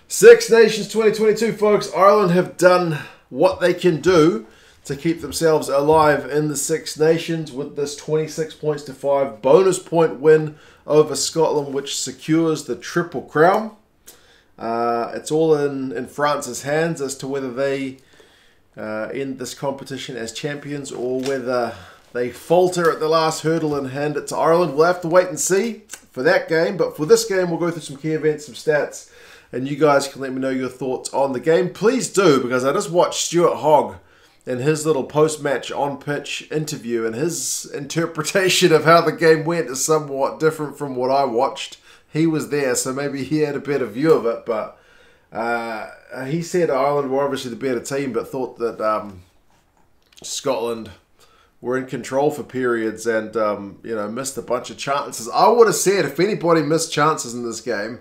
Six Nations 2022, folks. Ireland have done what they can do to keep themselves alive in the Six Nations with this 26 points to 5 bonus point win over Scotland, which secures the Triple Crown. It's all in France's hands as to whether they end this competition as champions or whether they falter at the last hurdle and hand it to Ireland. We'll have to wait and see for that game, but for this game we'll go through some key events, some stats, and you guys can let me know your thoughts on the game. Please do, because I just watched Stuart Hogg in his little post-match on-pitch interview, and his interpretation of how the game went is somewhat different from what I watched. He was there, so maybe he had a better view of it, but he said Ireland were obviously the better team, but thought that Scotland were in control for periods and missed a bunch of chances. I would have said if anybody missed chances in this game,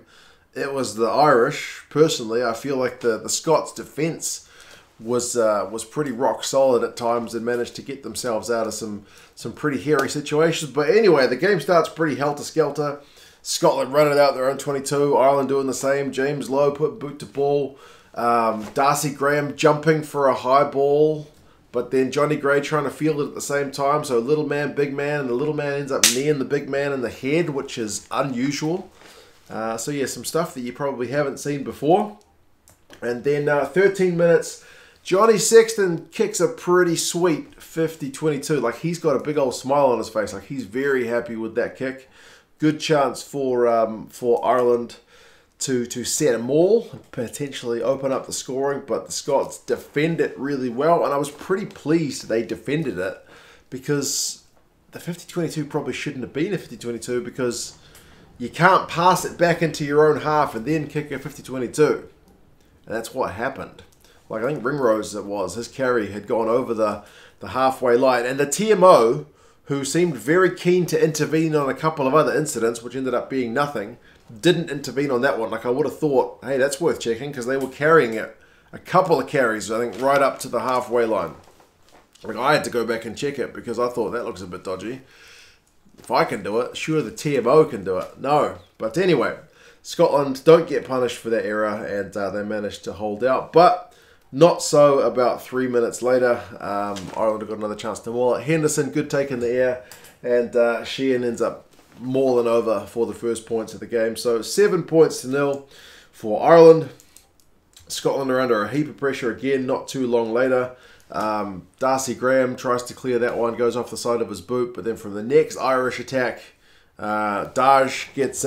it was the Irish. Personally, I feel like the Scots' defence was pretty rock solid at times and managed to get themselves out of some pretty hairy situations. But anyway, the game starts pretty helter-skelter. Scotland running out their own 22. Ireland doing the same. James Lowe put boot to ball. Darcy Graham jumping for a high ball, but then Johnny Gray trying to field it at the same time. So little man, big man, and the little man ends up kneeing the big man in the head, which is unusual. So yeah, some stuff that you probably haven't seen before. And then 13 minutes, Johnny Sexton kicks a pretty sweet 50-22. Like, he's got a big old smile on his face. Like, he's very happy with that kick. Good chance for Ireland to set a maul and potentially open up the scoring, but the Scots defend it really well, and I was pretty pleased they defended it, because the 50-22 probably shouldn't have been a 50-22, because you can't pass it back into your own half and then kick a 50-22. And that's what happened. Like, I think Ringrose, his carry had gone over the halfway line. And the TMO, who seemed very keen to intervene on a couple of other incidents, which ended up being nothing, didn't intervene on that one. Like, I would have thought, hey, that's worth checking, because they were carrying it. A couple of carries, I think, right up to the halfway line. Like, I had to go back and check it, because I thought that looks a bit dodgy. If I can do it, sure the TMO can do it. No. But anyway, Scotland don't get punished for that error, and they managed to hold out. But not so about 3 minutes later. Ireland have got another chance to maul it. Henderson, good take in the air, and Sheehan ends up mauling over for the first points of the game. So 7 points to 0 for Ireland. Scotland are under a heap of pressure again, not too long later. Darcy Graham tries to clear that one, goes off the side of his boot, but then from the next Irish attack, Tadhg gets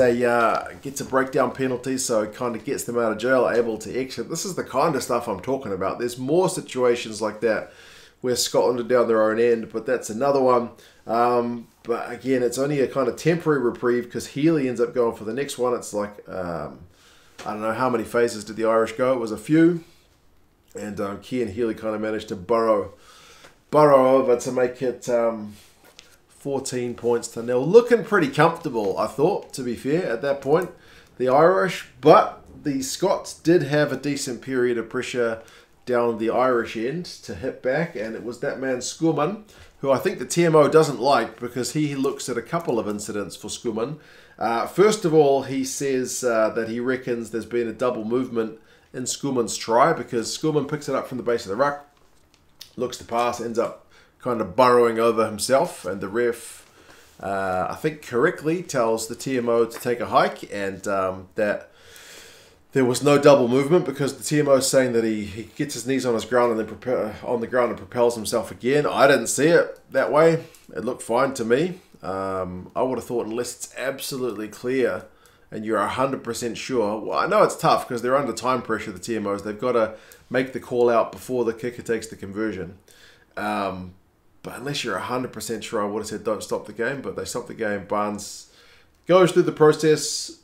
a breakdown penalty, so it kind of gets them out of jail, able to exit. This is the kind of stuff I'm talking about. There's more situations like that where Scotland are down their own end, but that's another one. But again, it's only a kind of temporary reprieve, because Healy ends up going for the next one. It's like, I don't know how many phases did the Irish go. It was a few. And Cian and Healy kind of managed to burrow over to make it 14 points to 0. Looking pretty comfortable, I thought, to be fair, at that point, the Irish. But the Scots did have a decent period of pressure down the Irish end to hit back, and it was that man Scuman, who I think the TMO doesn't like, because he looks at a couple of incidents for Scuman. First of all, he says that he reckons there's been a double movement in Scuman's try, because Scuman picks it up from the base of the ruck, looks to pass, ends up kind of burrowing over himself, and the ref, I think correctly, tells the TMO to take a hike, and that there was no double movement, because the TMO is saying that he gets his knees on his ground and then on the ground and propels himself again. I didn't see it that way. It looked fine to me. I would have thought, unless it's absolutely clear and you're 100% sure. Well, I know it's tough because they're under time pressure, the TMOs. They've got to make the call out before the kicker takes the conversion. But unless you're 100% sure, I would have said don't stop the game. But they stopped the game. Barnes goes through the process,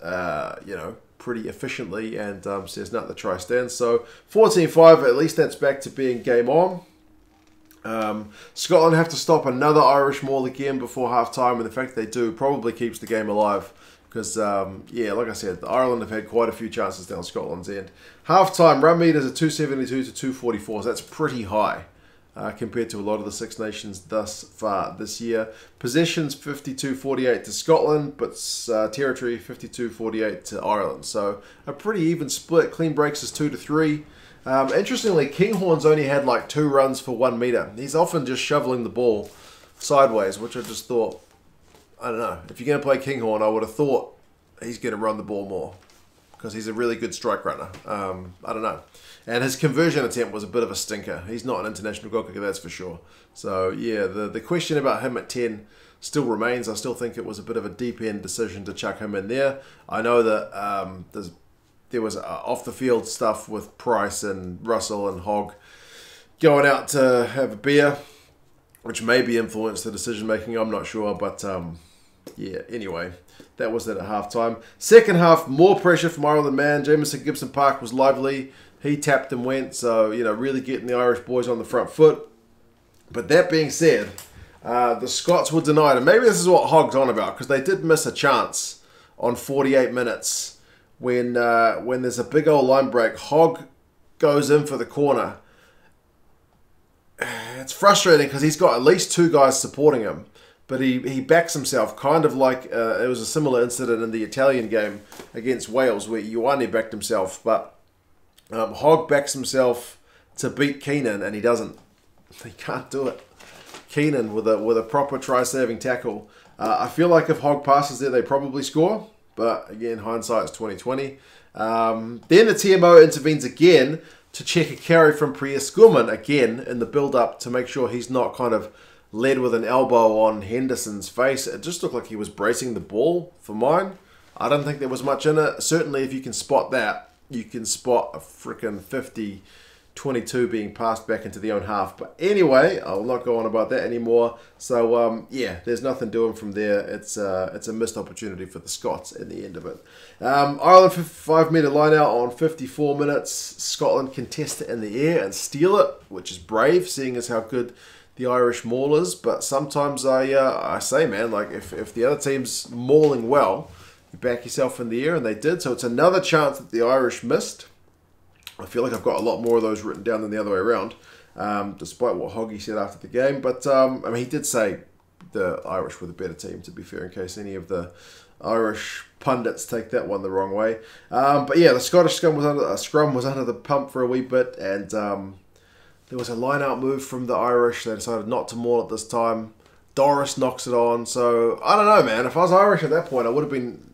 pretty efficiently, and says, no, the try stands. So 14-5, at least that's back to being game on. Scotland have to stop another Irish maul again before half-time, and the fact they do probably keeps the game alive. Because, like I said, Ireland have had quite a few chances down Scotland's end. Half-time, run meters are 272 to 244, so that's pretty high. compared to a lot of the Six Nations thus far this year. Possessions 52-48 to Scotland, but territory 52-48 to Ireland. So a pretty even split. Clean breaks is 2-3. Interestingly, Kinghorn's only had like 2 runs for 1 metre. He's often just shoveling the ball sideways, which I just thought, I don't know. If you're going to play Kinghorn, I would have thought he's going to run the ball more because he's a really good strike runner. I don't know. And his conversion attempt was a bit of a stinker. He's not an international goal kicker, that's for sure. So, yeah, the question about him at 10 still remains. I still think it was a bit of a deep-end decision to chuck him in there. I know that there was off-the-field stuff with Price and Russell and Hogg going out to have a beer, which maybe influenced the decision-making. I'm not sure, but yeah, anyway, that was it at halftime. Second half, more pressure from Ireland man. Jamison Gibson-Park was lively. He tapped and went, so, you know, really getting the Irish boys on the front foot. But that being said, the Scots were denied, and maybe this is what Hogg's on about, because they did miss a chance on 48 minutes when there's a big old line break. Hogg goes in for the corner. It's frustrating because he's got at least 2 guys supporting him, but he backs himself, kind of like it was a similar incident in the Italian game against Wales where Ioane backed himself, but Hogg backs himself to beat Keenan, and he doesn't. He can't do it. Keenan with a proper try-saving tackle. I feel like if Hogg passes there, they probably score, but again, hindsight's 2020. Then the TMO intervenes again to check a carry from Priya-Skuman again in the build-up to make sure he's not kind of led with an elbow on Henderson's face. It just looked like he was bracing the ball for mine. I don't think there was much in it. Certainly, if you can spot that, you can spot a freaking 50-22 being passed back into the own half. But anyway, I'll not go on about that anymore. So, yeah, there's nothing doing from there. It's a missed opportunity for the Scots in the end of it. Ireland 55-metre line out on 54 minutes. Scotland contest it in the air and steal it, which is brave, seeing as how good the Irish maul is. But sometimes I say, man, like if the other team's mauling well, you back yourself in the air, and they did. So it's another chance that the Irish missed. I feel like I've got a lot more of those written down than the other way around, despite what Hoggy said after the game. But, I mean, he did say the Irish were the better team, to be fair, in case any of the Irish pundits take that one the wrong way. But, yeah, the Scottish scrum was under the pump for a wee bit, and there was a line-out move from the Irish. They decided not to maul it this time. Doris knocks it on. So, I don't know, man. If I was Irish at that point, I would have been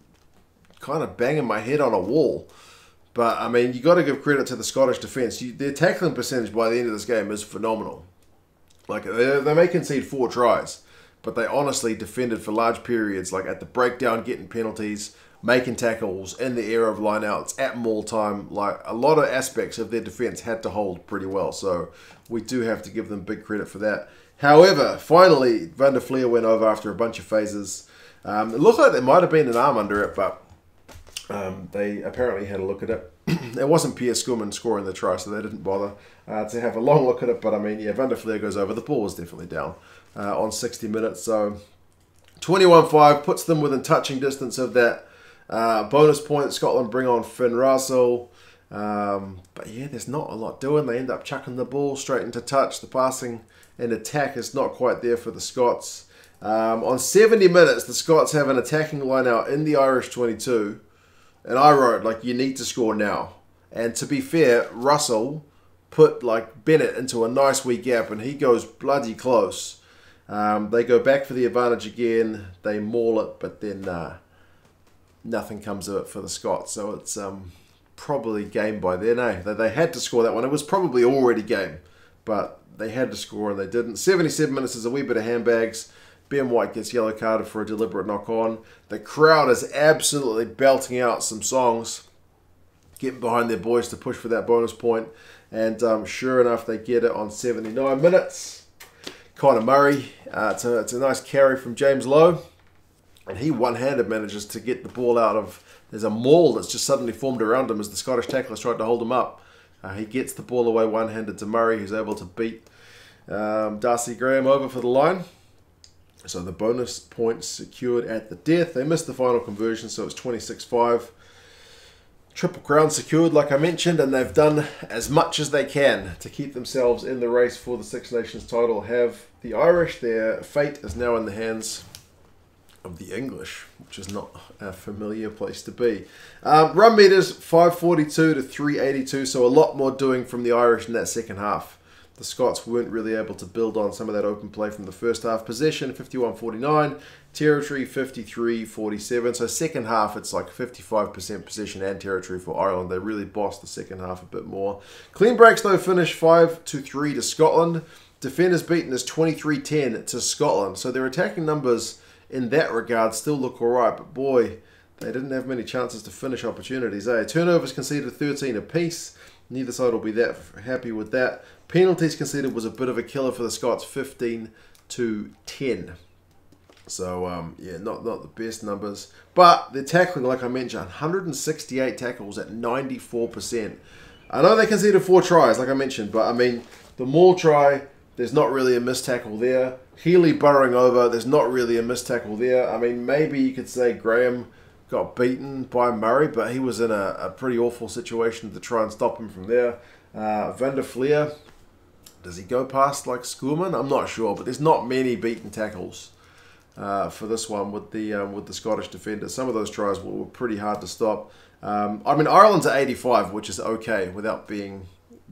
kind of banging my head on a wall. But, I mean, you got to give credit to the Scottish defence. Their tackling percentage by the end of this game is phenomenal. Like, they may concede 4 tries, but they honestly defended for large periods, like at the breakdown, getting penalties, making tackles, in the era of lineouts, at maul time. Like, a lot of aspects of their defence had to hold pretty well. So, we do have to give them big credit for that. However, finally, Van der Flier went over after a bunch of phases. It looked like there might have been an arm under it, but they apparently had a look at it. It wasn't Priya-Skuman scoring the try, so they didn't bother to have a long look at it. But, I mean, yeah, Van der Flier goes over. The ball was definitely down on 60 minutes. So, 21-5 puts them within touching distance of that bonus point that Scotland bring on Finn Russell. But, yeah, there's not a lot doing. They end up chucking the ball straight into touch. The passing and attack is not quite there for the Scots. On 70 minutes, the Scots have an attacking line out in the Irish 22. And I wrote, like, you need to score now. And to be fair, Russell put, like, Bennett into a nice wee gap, and he goes bloody close. They go back for the advantage again. They maul it, but then nothing comes of it for the Scots. So it's probably game by then, eh? They had to score that one. It was probably already game, but they had to score, and they didn't. 77 minutes is a wee bit of handbags. Ben White gets yellow carded for a deliberate knock-on. The crowd is absolutely belting out some songs, getting behind their boys to push for that bonus point. And sure enough, they get it on 79 minutes. Conor Murray, it's a nice carry from James Lowe. And he one-handed manages to get the ball out of... There's a maul that's just suddenly formed around him as the Scottish tacklers tried to hold him up. He gets the ball away one-handed to Murray, who's able to beat Darcy Graham over for the line. So the bonus point secured at the death. They missed the final conversion, so it's 26-5. Triple Crown secured, like I mentioned, and they've done as much as they can to keep themselves in the race for the Six Nations title. Have the Irish, their fate is now in the hands of the English, which is not a familiar place to be. Run meters, 542 to 382, so a lot more doing from the Irish in that second half. The Scots weren't really able to build on some of that open play from the first half. Possession, 51-49. Territory, 53-47. So second half, it's like 55% possession and territory for Ireland. They really bossed the second half a bit more. Clean breaks, though, finish 5-3 to Scotland. Defenders beaten is 23-10 to Scotland. So their attacking numbers in that regard still look all right. But boy, they didn't have many chances to finish opportunities. Turnovers conceded 13 apiece. Neither side will be that happy with that. Penalties conceded was a bit of a killer for the Scots, 15-10. So, yeah, not the best numbers. But the tackling, like I mentioned, 168 tackles at 94%. I know they conceded 4 tries, like I mentioned, but, I mean, the Maul try, there's not really a missed tackle there. Healy burrowing over, there's not really a missed tackle there. I mean, maybe you could say Graham got beaten by Murray, but he was in a pretty awful situation to try and stop him from there. Flier, does he go past like Schoolman? I'm not sure, but there's not many beaten tackles for this one with the Scottish defenders. Some of those tries were pretty hard to stop. I mean, Ireland's at 85, which is okay without being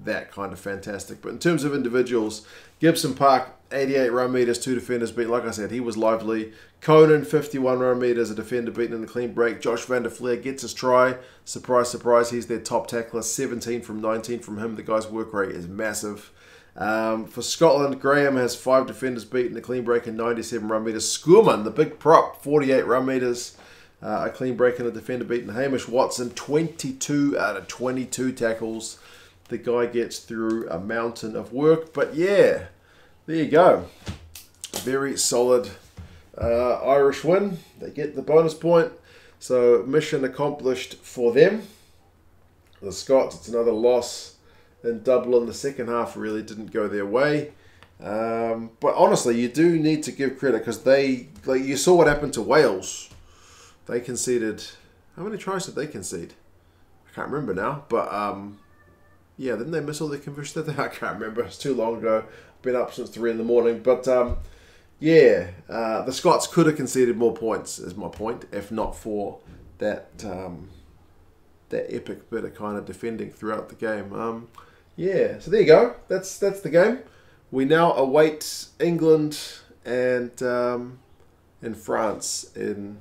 that kind of fantastic. But in terms of individuals, Gibson-Park, 88 run meters, 2 defenders beaten. Like I said, he was lively. Conan, 51 run meters, a defender beaten in the clean break. Josh van der Flier gets his try. Surprise, surprise, he's their top tackler. 17 from 19 from him. The guy's work rate is massive. For Scotland, Graham has 5 defenders beaten, a clean break and 97 run meters. Schoolman, the big prop, 48 run meters, a clean break and a defender beaten. Hamish Watson, 22 out of 22 tackles. The guy gets through a mountain of work. But yeah, there you go. Very solid Irish win. They get the bonus point. So mission accomplished for them. The Scots, it's another loss in Dublin. The second half really didn't go their way. But honestly, you do need to give credit because you saw what happened to Wales. They conceded, how many tries did they concede? I can't remember now, but yeah, didn't they miss all their conversions? I can't remember. It's too long ago. Been up since 3 in the morning. But yeah, the Scots could have conceded more points, is my point, if not for that that epic bit of kind of defending throughout the game. Yeah, so there you go. That's the game. We now await England and France in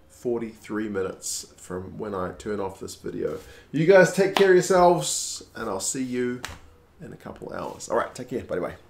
43 minutes from when I turn off this video. You guys take care of yourselves, and I'll see you in a couple hours. All right, take care. Bye-bye.